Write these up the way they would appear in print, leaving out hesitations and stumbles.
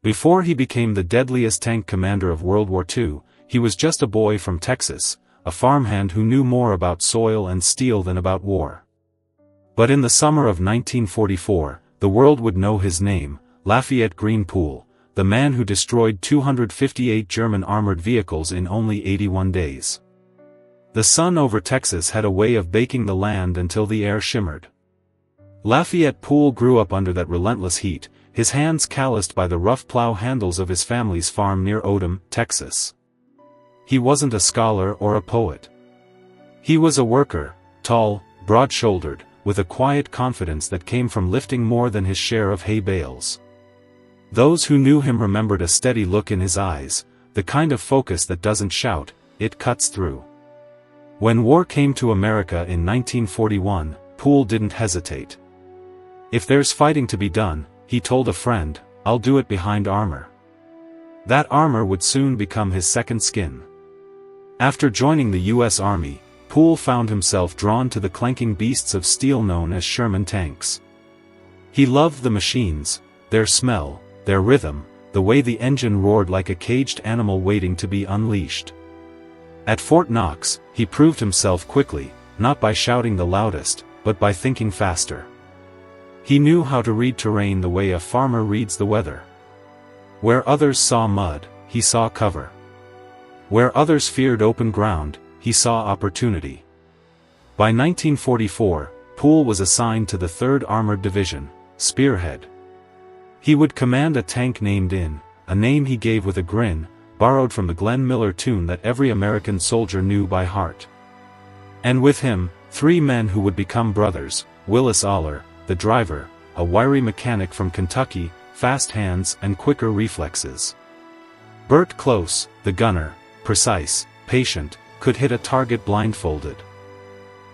Before he became the deadliest tank commander of World War II, he was just a boy from Texas, a farmhand who knew more about soil and steel than about war. But in the summer of 1944, the world would know his name, Lafayette Green Poole, the man who destroyed 258 German armored vehicles in only 81 days. The sun over Texas had a way of baking the land until the air shimmered. Lafayette Poole grew up under that relentless heat, his hands calloused by the rough plow handles of his family's farm near Odom, Texas. He wasn't a scholar or a poet. He was a worker, tall, broad-shouldered, with a quiet confidence that came from lifting more than his share of hay bales. Those who knew him remembered a steady look in his eyes, the kind of focus that doesn't shout, it cuts through. When war came to America in 1941, Poole didn't hesitate. If there's fighting to be done, he told a friend, I'll do it behind armor. That armor would soon become his second skin. After joining the U.S. Army, Poole found himself drawn to the clanking beasts of steel known as Sherman tanks. He loved the machines, their smell, their rhythm, the way the engine roared like a caged animal waiting to be unleashed. At Fort Knox, he proved himself quickly, not by shouting the loudest, but by thinking faster. He knew how to read terrain the way a farmer reads the weather. Where others saw mud, he saw cover. Where others feared open ground, he saw opportunity. By 1944, Poole was assigned to the 3rd Armored Division, Spearhead. He would command a tank named In, a name he gave with a grin, borrowed from the Glenn Miller tune that every American soldier knew by heart. And with him, 3 men who would become brothers, Willis Aller, the driver, a wiry mechanic from Kentucky, fast hands and quicker reflexes. Bert Close, the gunner, precise, patient, could hit a target blindfolded.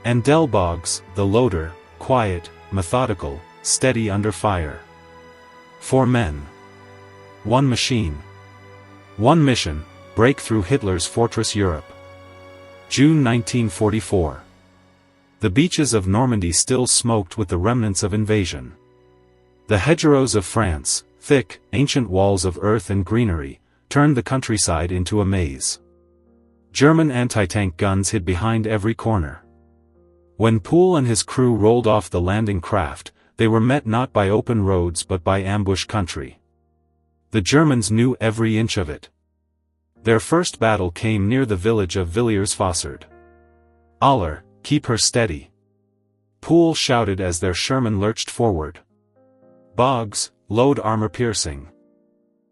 And Del Boggs, the loader, quiet, methodical, steady under fire. 4 men. 1 machine. 1 mission, break through Hitler's fortress Europe. June 1944. The beaches of Normandy still smoked with the remnants of invasion. The hedgerows of France, thick, ancient walls of earth and greenery, turned the countryside into a maze. German anti-tank guns hid behind every corner. When Poole and his crew rolled off the landing craft, they were met not by open roads but by ambush country. The Germans knew every inch of it. Their first battle came near the village of Villiers-Fossard. Aller, keep her steady. Poole shouted as their Sherman lurched forward. Boggs, load armor-piercing.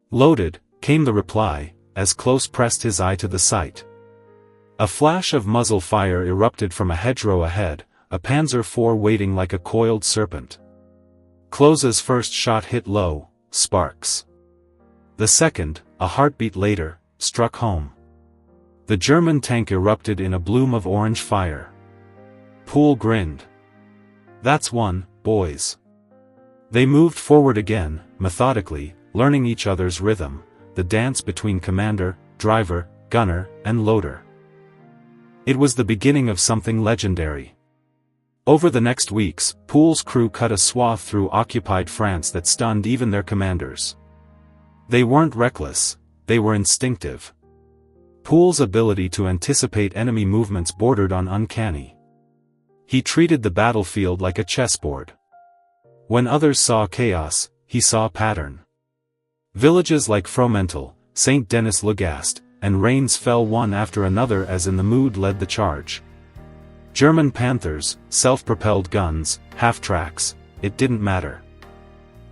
Loaded, came the reply, as Close pressed his eye to the sight. A flash of muzzle fire erupted from a hedgerow ahead, a Panzer IV waiting like a coiled serpent. Close's first shot hit low, sparks. The second, a heartbeat later, struck home. The German tank erupted in a bloom of orange fire. Poole grinned. That's one, boys. They moved forward again, methodically, learning each other's rhythm, the dance between commander, driver, gunner, and loader. It was the beginning of something legendary. Over the next weeks, Poole's crew cut a swath through occupied France that stunned even their commanders. They weren't reckless, they were instinctive. Poole's ability to anticipate enemy movements bordered on uncanny. He treated the battlefield like a chessboard. When others saw chaos, he saw pattern. Villages like Fromental, St. Denis-le-Gast, and Reims fell one after another as in the mood led the charge. German Panthers, self-propelled guns, half-tracks, it didn't matter.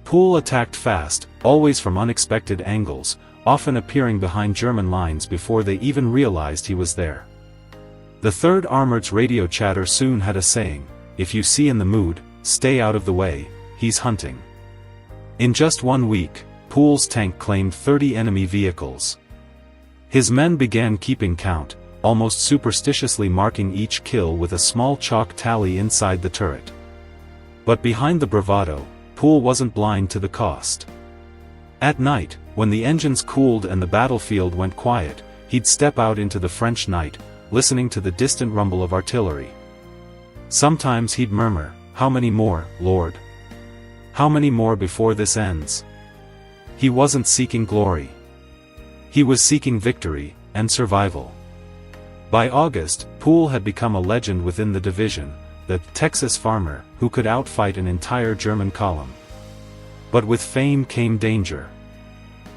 Poole attacked fast, always from unexpected angles, often appearing behind German lines before they even realized he was there. The 3rd Armored's radio chatter soon had a saying, if you see in the mood, stay out of the way, he's hunting. In just 1 week, Poole's tank claimed 30 enemy vehicles. His men began keeping count, almost superstitiously marking each kill with a small chalk tally inside the turret. But behind the bravado, Poole wasn't blind to the cost. At night, when the engines cooled and the battlefield went quiet, he'd step out into the French night, listening to the distant rumble of artillery. Sometimes he'd murmur, "How many more, Lord? How many more before this ends?" He wasn't seeking glory. He was seeking victory and survival. By August, Poole had become a legend within the division, the Texas farmer who could outfight an entire German column. But with fame came danger.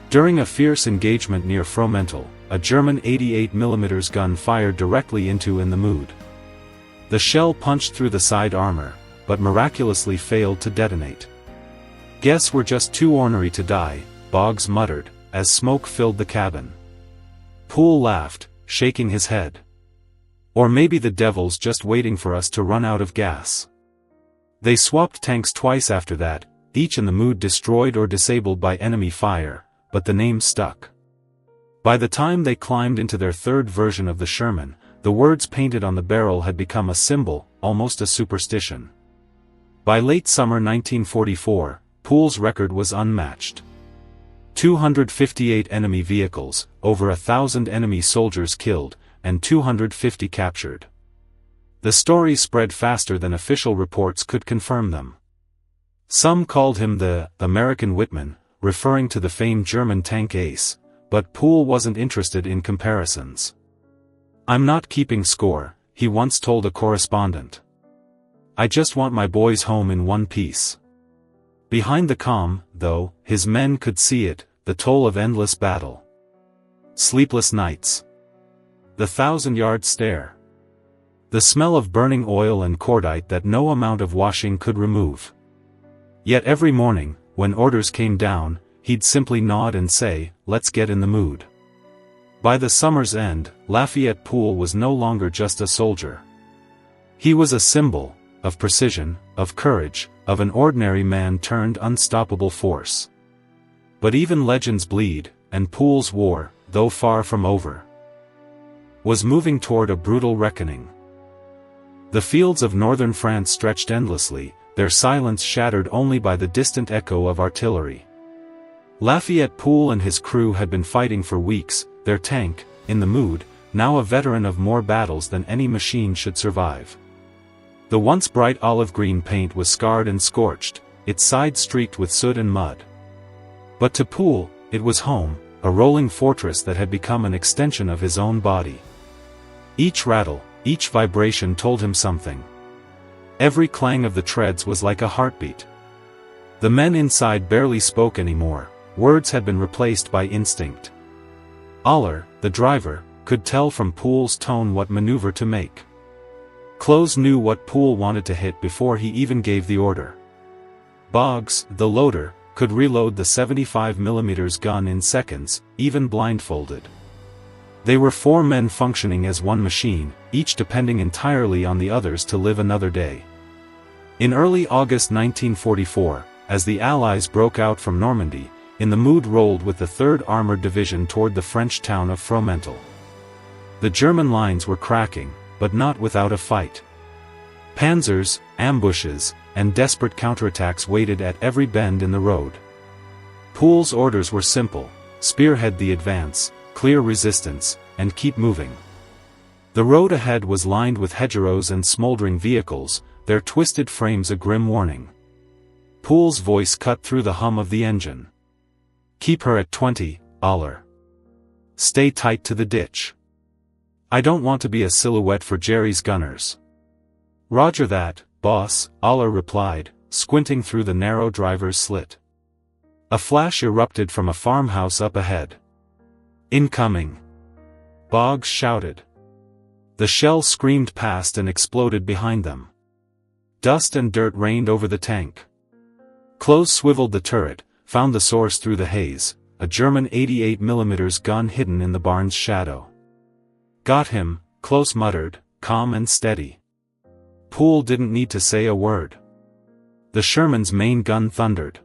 During a fierce engagement near Fromental, a German 88mm gun fired directly into In the Mood. The shell punched through the side armor, but miraculously failed to detonate. "Guess we're just too ornery to die," Boggs muttered, as smoke filled the cabin. Poole laughed, shaking his head. "Or maybe the devil's just waiting for us to run out of gas." They swapped tanks twice after that, each In the Mood destroyed or disabled by enemy fire, but the name stuck. By the time they climbed into their third version of the Sherman, the words painted on the barrel had become a symbol, almost a superstition. By late summer 1944, Poole's record was unmatched. 258 enemy vehicles, over 1,000 enemy soldiers killed, and 250 captured. The stories spread faster than official reports could confirm them. Some called him the American Whitman, referring to the famed German tank ace, but Poole wasn't interested in comparisons. "I'm not keeping score," he once told a correspondent. "I just want my boys home in one piece." Behind the calm, though, his men could see it, the toll of endless battle. Sleepless nights. The 1,000-yard stare. The smell of burning oil and cordite that no amount of washing could remove. Yet every morning, when orders came down, he'd simply nod and say, "Let's get in the mood." By the summer's end, Lafayette Poole was no longer just a soldier. He was a symbol of precision, of courage, of an ordinary man turned unstoppable force. But even legends bleed, and Poole's war, though far from over, was moving toward a brutal reckoning. The fields of northern France stretched endlessly, their silence shattered only by the distant echo of artillery. Lafayette Poole and his crew had been fighting for weeks, their tank, In the Mood, now a veteran of more battles than any machine should survive. The once bright olive-green paint was scarred and scorched, its sides streaked with soot and mud. But to Poole, it was home, a rolling fortress that had become an extension of his own body. Each rattle, each vibration told him something. Every clang of the treads was like a heartbeat. The men inside barely spoke anymore, words had been replaced by instinct. Aller, the driver, could tell from Poole's tone what maneuver to make. Close knew what Poole wanted to hit before he even gave the order. Boggs, the loader, could reload the 75mm gun in seconds, even blindfolded. They were 4 men functioning as one machine, each depending entirely on the others to live another day. In early August 1944, as the Allies broke out from Normandy, In the Mood rolled with the 3rd Armored Division toward the French town of Fromental. The German lines were cracking, but not without a fight. Panzers, ambushes, and desperate counterattacks waited at every bend in the road. Poole's orders were simple: spearhead the advance, clear resistance, and keep moving. The road ahead was lined with hedgerows and smoldering vehicles, their twisted frames a grim warning. Poole's voice cut through the hum of the engine. "Keep her at 20, Aller. Stay tight to the ditch. I don't want to be a silhouette for Jerry's gunners." "Roger that, boss," Aller replied, squinting through the narrow driver's slit. A flash erupted from a farmhouse up ahead. "Incoming!" Boggs shouted. The shell screamed past and exploded behind them. Dust and dirt rained over the tank. Close swiveled the turret, found the source through the haze, a German 88mm gun hidden in the barn's shadow. "Got him," Close muttered, calm and steady. Poole didn't need to say a word. The Sherman's main gun thundered.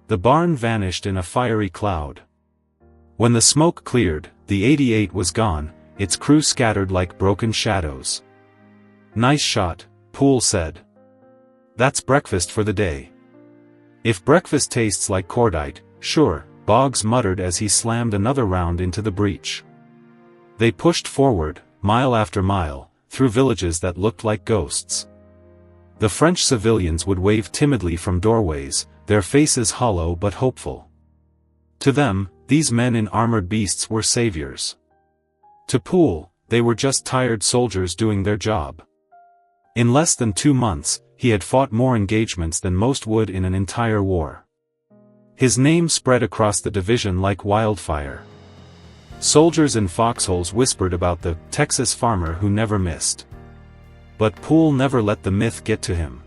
The barn vanished in a fiery cloud. When the smoke cleared, the 88 was gone, its crew scattered like broken shadows. "Nice shot," Poole said. "That's breakfast for the day." "If breakfast tastes like cordite, sure," Boggs muttered as he slammed another round into the breech. They pushed forward, mile after mile, through villages that looked like ghosts. The French civilians would wave timidly from doorways, their faces hollow but hopeful. To them, these men in armored beasts were saviors. To Poole, they were just tired soldiers doing their job. In less than 2 months, he had fought more engagements than most would in an entire war. His name spread across the division like wildfire. Soldiers in foxholes whispered about the Texas farmer who never missed. But Poole never let the myth get to him.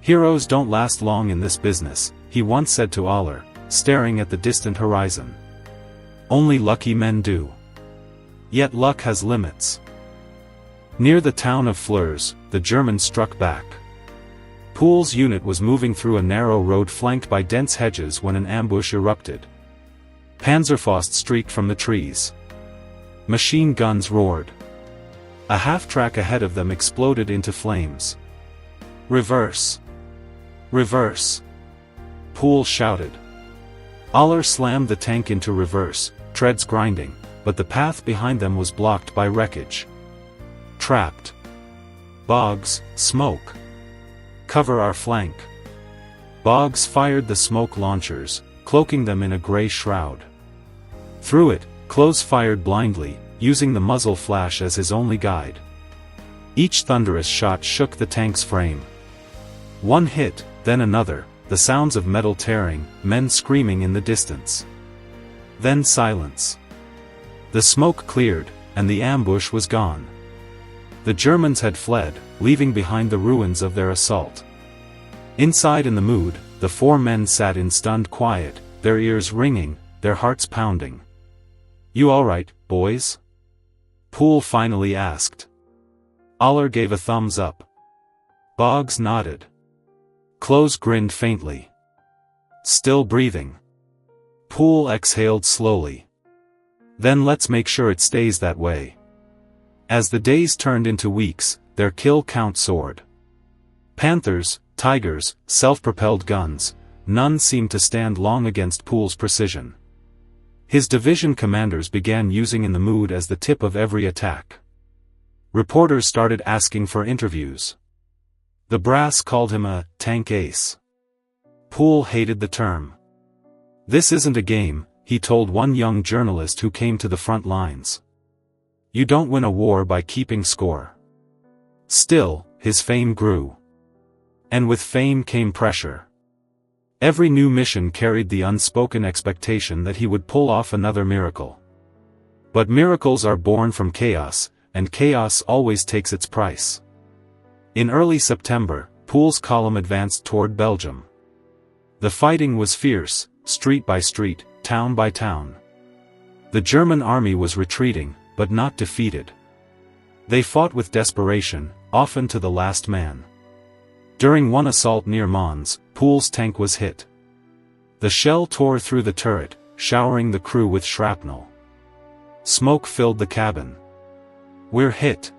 "Heroes don't last long in this business," he once said to Aller, staring at the distant horizon. "Only lucky men do." Yet luck has limits. Near the town of Flers, the Germans struck back. Poole's unit was moving through a narrow road flanked by dense hedges when an ambush erupted. Panzerfaust streaked from the trees. Machine guns roared. A half-track ahead of them exploded into flames. "Reverse! Reverse!" Poole shouted. Aller slammed the tank into reverse, treads grinding, but the path behind them was blocked by wreckage. "Trapped! Boggs, smoke! Cover our flank!" Boggs fired the smoke launchers, cloaking them in a gray shroud. Through it, Close fired blindly, using the muzzle flash as his only guide. Each thunderous shot shook the tank's frame. One hit, then another, the sounds of metal tearing, men screaming in the distance. Then silence. The smoke cleared, and the ambush was gone. The Germans had fled, leaving behind the ruins of their assault. Inside in the mood, the four men sat in stunned quiet, their ears ringing, their hearts pounding. "You all right, boys?" Poole finally asked. Aller gave a thumbs up. Boggs nodded. Close grinned faintly. "Still breathing." Poole exhaled slowly. "Then let's make sure it stays that way." As the days turned into weeks, their kill count soared. Panthers, Tigers, self-propelled guns, none seemed to stand long against Poole's precision. His division commanders began using in the mood as the tip of every attack. Reporters started asking for interviews. The brass called him a tank ace. Poole hated the term. "This isn't a game," he told one young journalist who came to the front lines. "You don't win a war by keeping score." Still, his fame grew. And with fame came pressure. Every new mission carried the unspoken expectation that he would pull off another miracle. But miracles are born from chaos, and chaos always takes its price. In early September, Poole's column advanced toward Belgium. The fighting was fierce, street by street, town by town. The German army was retreating, but not defeated. They fought with desperation, often to the last man. During one assault near Mons, Poole's tank was hit. The shell tore through the turret, showering the crew with shrapnel. Smoke filled the cabin. "We're hit."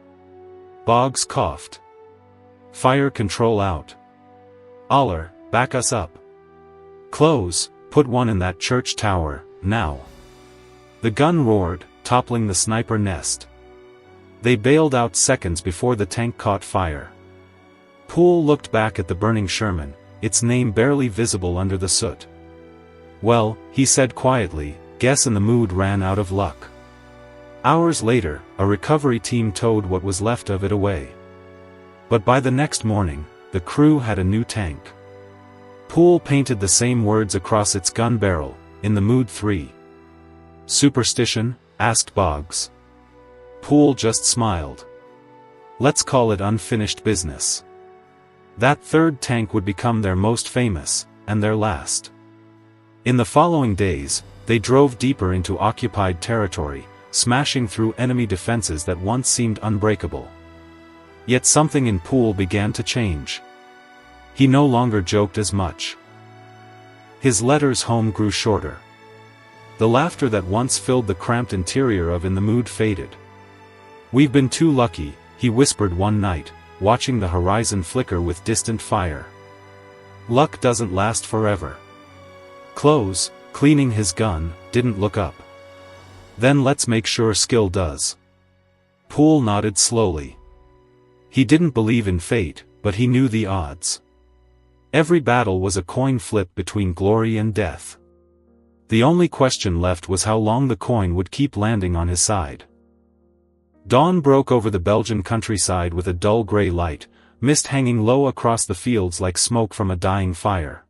Boggs coughed. "Fire control out." "Aller, back us up." "Close, put one in that church tower, now." The gun roared, toppling the sniper nest. They bailed out seconds before the tank caught fire. Poole looked back at the burning Sherman, its name barely visible under the soot. "Well," he said quietly, "guess in the mood ran out of luck." Hours later, a recovery team towed what was left of it away. But by the next morning, the crew had a new tank. Poole painted the same words across its gun barrel, "In the mood 3. "Superstition?" asked Boggs. Poole just smiled. "Let's call it unfinished business." That third tank would become their most famous, and their last. In the following days, they drove deeper into occupied territory, smashing through enemy defenses that once seemed unbreakable. Yet something in Poole began to change. He no longer joked as much. His letters home grew shorter. The laughter that once filled the cramped interior of In the Mood faded. "We've been too lucky," he whispered one night, watching the horizon flicker with distant fire. "Luck doesn't last forever." Close, cleaning his gun, didn't look up. "Then let's make sure skill does." Poole nodded slowly. He didn't believe in fate, but he knew the odds. Every battle was a coin flip between glory and death. The only question left was how long the coin would keep landing on his side. Dawn broke over the Belgian countryside with a dull grey light, mist hanging low across the fields like smoke from a dying fire.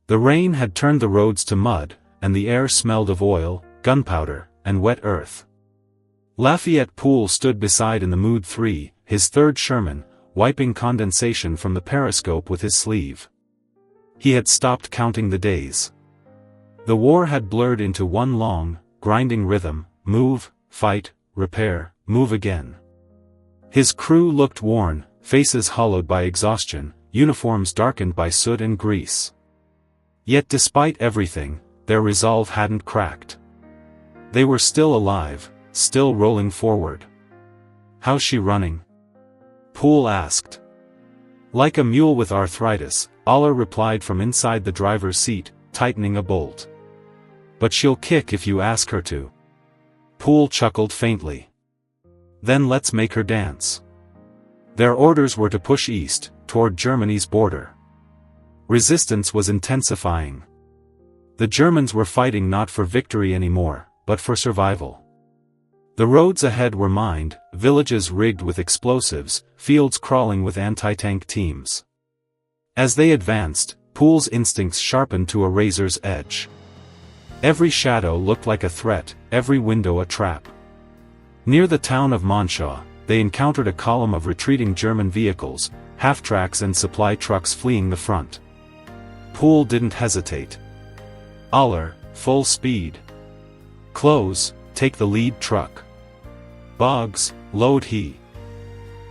The rain had turned the roads to mud, and the air smelled of oil, gunpowder, and wet earth. Lafayette Poole stood beside in the Mood 3, his third Sherman, wiping condensation from the periscope with his sleeve. He had stopped counting the days. The war had blurred into one long, grinding rhythm: move, fight, repair, move again. His crew looked worn, faces hollowed by exhaustion, uniforms darkened by soot and grease. Yet despite everything, their resolve hadn't cracked. They were still alive, still rolling forward. "How's she running?" Poole asked. "Like a mule with arthritis," Aller replied from inside the driver's seat, tightening a bolt. "But she'll kick if you ask her to." Poole chuckled faintly. "Then let's make her dance." Their orders were to push east, toward Germany's border. Resistance was intensifying. The Germans were fighting not for victory anymore, but for survival. The roads ahead were mined, villages rigged with explosives, fields crawling with anti-tank teams. As they advanced, Poole's instincts sharpened to a razor's edge. Every shadow looked like a threat, every window a trap. Near the town of Monshaw, they encountered a column of retreating German vehicles, half-tracks and supply trucks fleeing the front. Poole didn't hesitate. "Aller, full speed. Close, take the lead truck. Boggs, load he."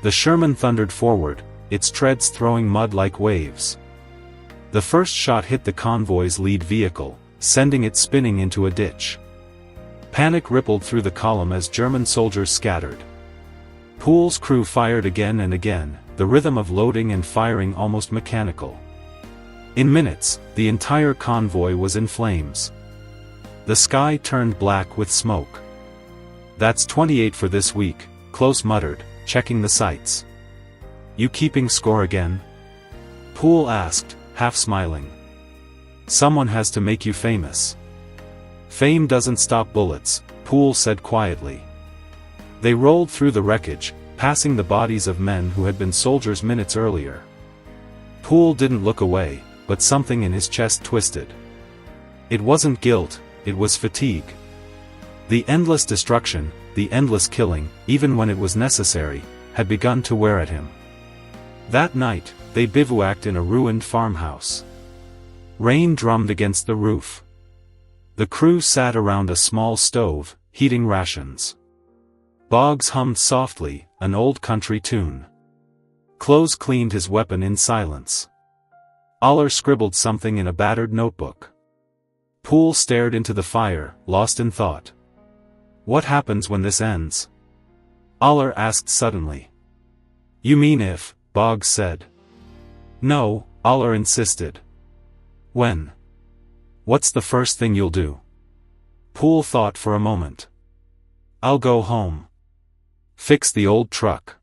The Sherman thundered forward, its treads throwing mud like waves. The first shot hit the convoy's lead vehicle, sending it spinning into a ditch. Panic rippled through the column as German soldiers scattered. Poole's crew fired again and again, the rhythm of loading and firing almost mechanical. In minutes, the entire convoy was in flames. The sky turned black with smoke. "That's 28 for this week," Close muttered, checking the sights. "You keeping score again?" Poole asked, half smiling. "Someone has to make you famous." "Fame doesn't stop bullets," Poole said quietly. They rolled through the wreckage, passing the bodies of men who had been soldiers minutes earlier. Poole didn't look away, but something in his chest twisted. It wasn't guilt, it was fatigue. The endless destruction, the endless killing, even when it was necessary, had begun to wear at him. That night, they bivouacked in a ruined farmhouse. Rain drummed against the roof. The crew sat around a small stove, heating rations. Boggs hummed softly, an old country tune. Close cleaned his weapon in silence. Aller scribbled something in a battered notebook. Poole stared into the fire, lost in thought. "What happens when this ends?" Aller asked suddenly. "You mean if," Boggs said. "No," Aller insisted. "When? What's the first thing you'll do?" Poole thought for a moment. "I'll go home. Fix the old truck.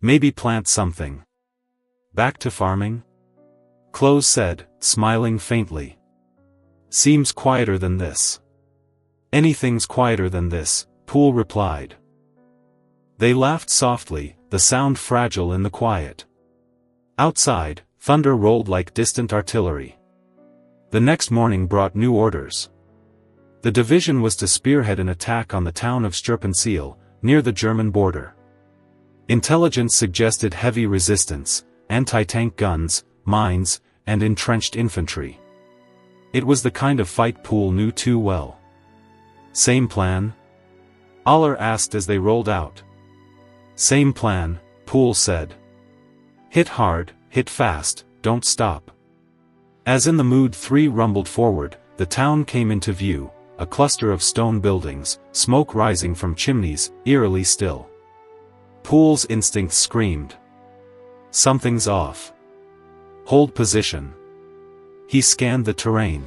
Maybe plant something." "Back to farming?" Close said, smiling faintly. "Seems quieter than this." "Anything's quieter than this," Poole replied. They laughed softly, the sound fragile in the quiet. Outside, thunder rolled like distant artillery. The next morning brought new orders. The division was to spearhead an attack on the town of Stirpenseal, near the German border. Intelligence suggested heavy resistance, anti-tank guns, mines, and entrenched infantry. It was the kind of fight Poole knew too well. "Same plan?" Aller asked as they rolled out. "Same plan," Poole said. "Hit hard, hit fast, don't stop." As in the Mood 3 rumbled forward, the town came into view, a cluster of stone buildings, smoke rising from chimneys, eerily still. Poole's instincts screamed. "Something's off. Hold position." He scanned the terrain.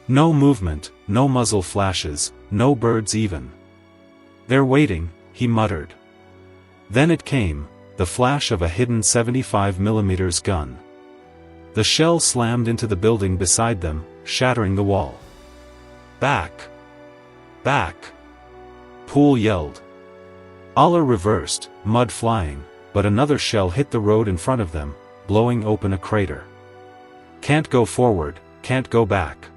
No movement, no muzzle flashes, no birds even. "They're waiting," he muttered. Then it came, the flash of a hidden 75mm gun. The shell slammed into the building beside them, shattering the wall. Back! Back! Poole yelled. Allah reversed, mud flying, but another shell hit the road in front of them, blowing open a crater. Can't go forward, can't go back.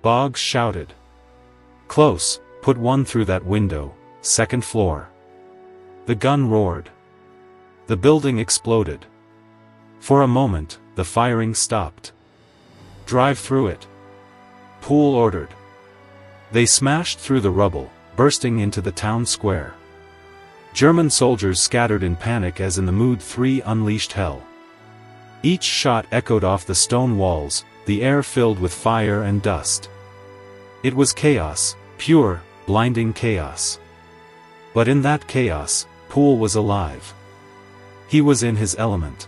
Boggs shouted. Close, put one through that window, second floor. The gun roared. The building exploded. For a moment, the firing stopped. Drive through it, Poole ordered. They smashed through the rubble, bursting into the town square. German soldiers scattered in panic as in the Mood 3 unleashed hell. Each shot echoed off the stone walls, the air filled with fire and dust. It was chaos, pure, blinding chaos. But in that chaos, Poole was alive. He was in his element.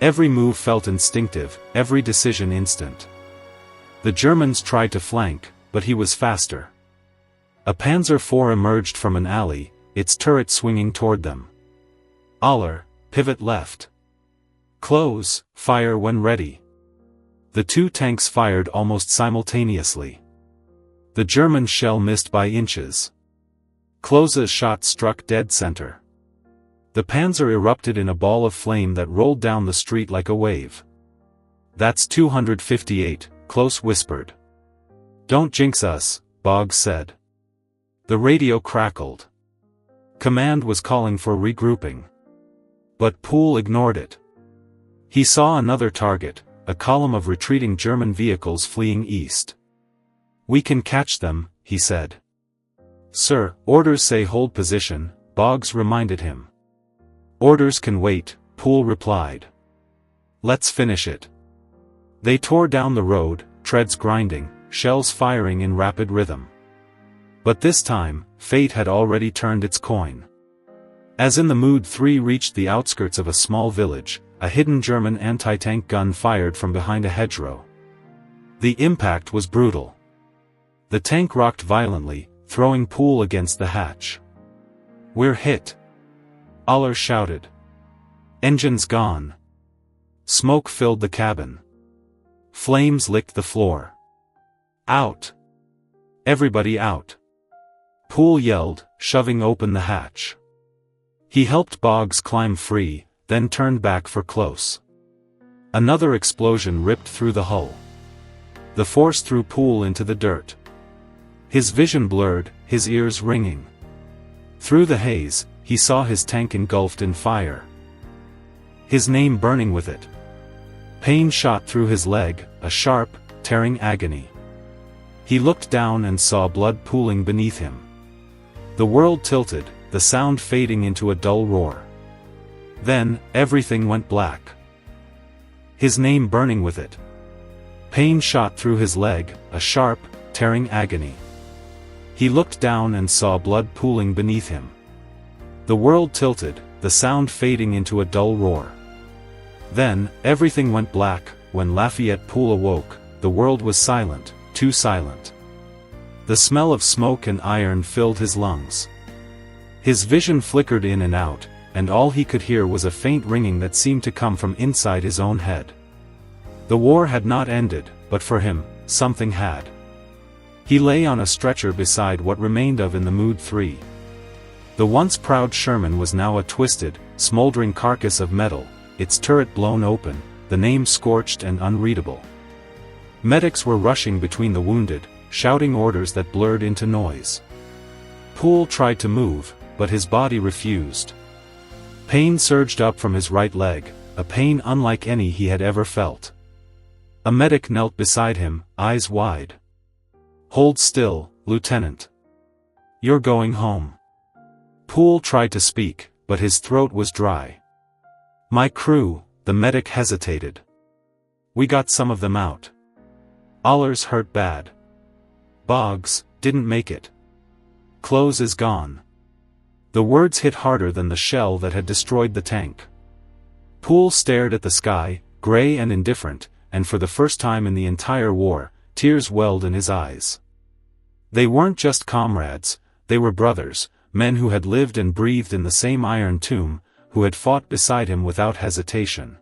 Every move felt instinctive, every decision instant. The Germans tried to flank, but he was faster. A Panzer IV emerged from an alley, its turret swinging toward them. Aller, pivot left. Close, fire when ready. The two tanks fired almost simultaneously. The German shell missed by inches. Klose's shot struck dead center. The Panzer erupted in a ball of flame that rolled down the street like a wave. That's 258, Klose whispered. Don't jinx us, Boggs said. The radio crackled. Command was calling for regrouping. But Poole ignored it. He saw another target, a column of retreating German vehicles fleeing east. We can catch them, he said. Sir, orders say hold position, Boggs reminded him. Orders can wait, Poole replied. Let's finish it. They tore down the road, treads grinding, shells firing in rapid rhythm. But this time, fate had already turned its coin. As in the Mood 3 reached the outskirts of a small village, a hidden German anti-tank gun fired from behind a hedgerow. The impact was brutal. The tank rocked violently, throwing Poole against the hatch. We're hit. Aller shouted. Engines gone. Smoke filled the cabin. Flames licked the floor. Out. Everybody out. Poole yelled, shoving open the hatch. He helped Boggs climb free, then turned back for Klose. Another explosion ripped through the hull. The force threw Poole into the dirt. His vision blurred, his ears ringing. Through the haze, he saw his tank engulfed in fire. His name burning with it. Pain shot through his leg, a sharp, tearing agony. He looked down and saw blood pooling beneath him. The world tilted, the sound fading into a dull roar. Then, everything went black. His name burning with it. Pain shot through his leg, a sharp, tearing agony. He looked down and saw blood pooling beneath him. The world tilted, the sound fading into a dull roar. Then, everything went black. When Lafayette Poole awoke, the world was silent, too silent. The smell of smoke and iron filled his lungs. His vision flickered in and out, and all he could hear was a faint ringing that seemed to come from inside his own head. The war had not ended, but for him, something had. He lay on a stretcher beside what remained of in the Mood 3. The once proud Sherman was now a twisted, smoldering carcass of metal, its turret blown open, the name scorched and unreadable. Medics were rushing between the wounded, shouting orders that blurred into noise. Poole tried to move, but his body refused. Pain surged up from his right leg, a pain unlike any he had ever felt. A medic knelt beside him, eyes wide. Hold still, Lieutenant. You're going home. Poole tried to speak, but his throat was dry. My crew, the medic hesitated. We got some of them out. Aller's hurt bad. Boggs didn't make it. Klose is gone. The words hit harder than the shell that had destroyed the tank. Poole stared at the sky, gray and indifferent, and for the first time in the entire war, tears welled in his eyes. They weren't just comrades, they were brothers, men who had lived and breathed in the same iron tomb, who had fought beside him without hesitation.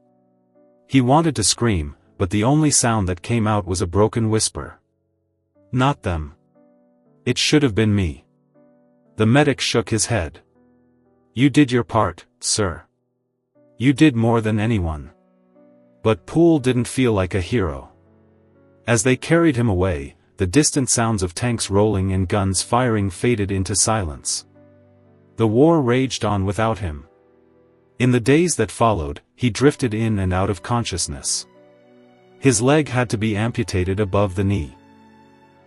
He wanted to scream, but the only sound that came out was a broken whisper. Not them. It should have been me. The medic shook his head. You did your part, sir. You did more than anyone. But Poole didn't feel like a hero. As they carried him away, the distant sounds of tanks rolling and guns firing faded into silence. The war raged on without him. In the days that followed, he drifted in and out of consciousness. His leg had to be amputated above the knee.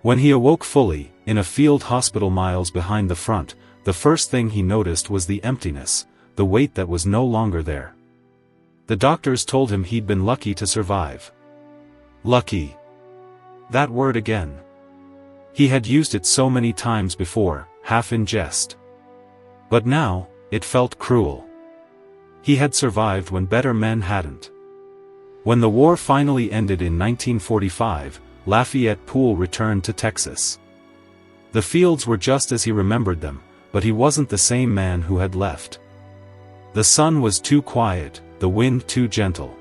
When he awoke fully, in a field hospital miles behind the front, the first thing he noticed was the emptiness, the weight that was no longer there. The doctors told him he'd been lucky to survive. Lucky. That word again. He had used it so many times before, half in jest. But now, it felt cruel. He had survived when better men hadn't. When the war finally ended in 1945, Lafayette Poole returned to Texas. The fields were just as he remembered them, but he wasn't the same man who had left. The sun was too quiet, the wind too gentle.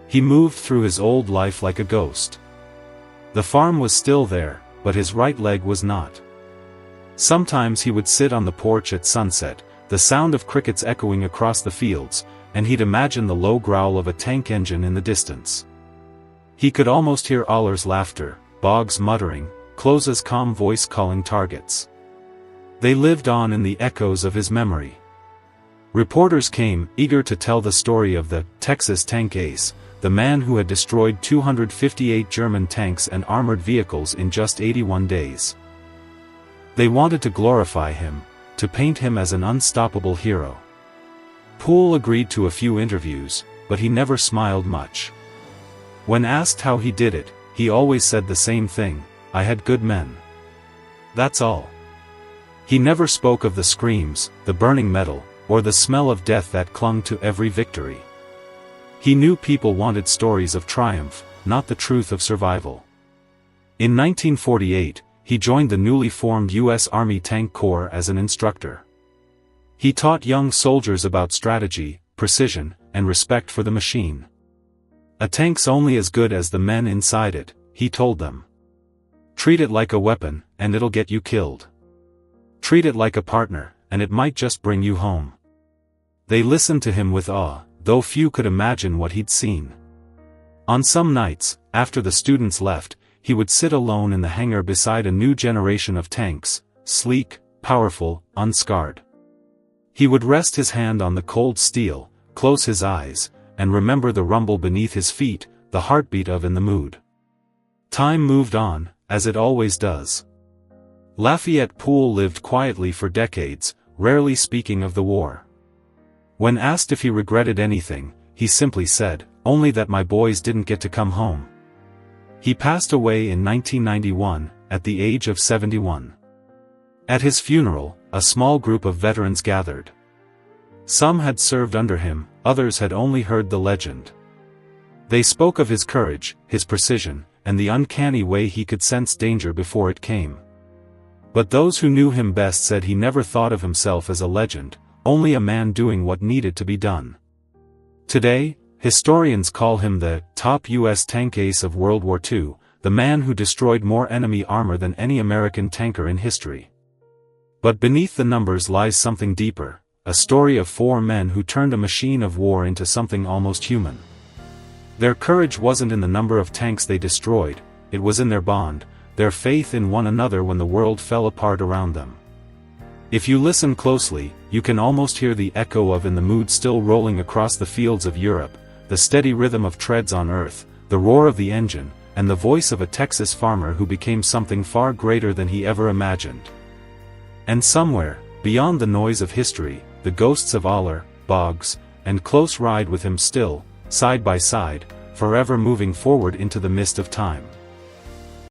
He moved through his old life like a ghost. The farm was still there, but his right leg was not. Sometimes he would sit on the porch at sunset, the sound of crickets echoing across the fields, and he'd imagine the low growl of a tank engine in the distance. He could almost hear Oller's laughter, Boggs muttering, Close's calm voice calling targets. They lived on in the echoes of his memory. Reporters came, eager to tell the story of the Texas tank ace, the man who had destroyed 258 German tanks and armored vehicles in just 81 days. They wanted to glorify him, to paint him as an unstoppable hero. Poole agreed to a few interviews, but he never smiled much. When asked how he did it, he always said the same thing, I had good men. That's all. He never spoke of the screams, the burning metal, or the smell of death that clung to every victory. He knew people wanted stories of triumph, not the truth of survival. In 1948, he joined the newly formed U.S. Army Tank Corps as an instructor. He taught young soldiers about strategy, precision, and respect for the machine. A tank's only as good as the men inside it, he told them. Treat it like a weapon, and it'll get you killed. Treat it like a partner, and it might just bring you home. They listened to him with awe, though few could imagine what he'd seen. On some nights, after the students left, he would sit alone in the hangar beside a new generation of tanks, sleek, powerful, unscarred. He would rest his hand on the cold steel, close his eyes, and remember the rumble beneath his feet, the heartbeat of In the Mood. Time moved on, as it always does. Lafayette Poole lived quietly for decades, rarely speaking of the war. When asked if he regretted anything, he simply said, only that my boys didn't get to come home. He passed away in 1991, at the age of 71. At his funeral, a small group of veterans gathered. Some had served under him, others had only heard the legend. They spoke of his courage, his precision, and the uncanny way he could sense danger before it came. But those who knew him best said he never thought of himself as a legend, only a man doing what needed to be done. Today, historians call him the top U.S. tank ace of World War II, the man who destroyed more enemy armor than any American tanker in history. But beneath the numbers lies something deeper, a story of 4 men who turned a machine of war into something almost human. Their courage wasn't in the number of tanks they destroyed, it was in their bond, their faith in one another when the world fell apart around them. If you listen closely, you can almost hear the echo of In the Mood still rolling across the fields of Europe, the steady rhythm of treads on earth, the roar of the engine, and the voice of a Texas farmer who became something far greater than he ever imagined. And somewhere, beyond the noise of history, the ghosts of Oller, Boggs, and Close ride with him still, side by side, forever moving forward into the mist of time.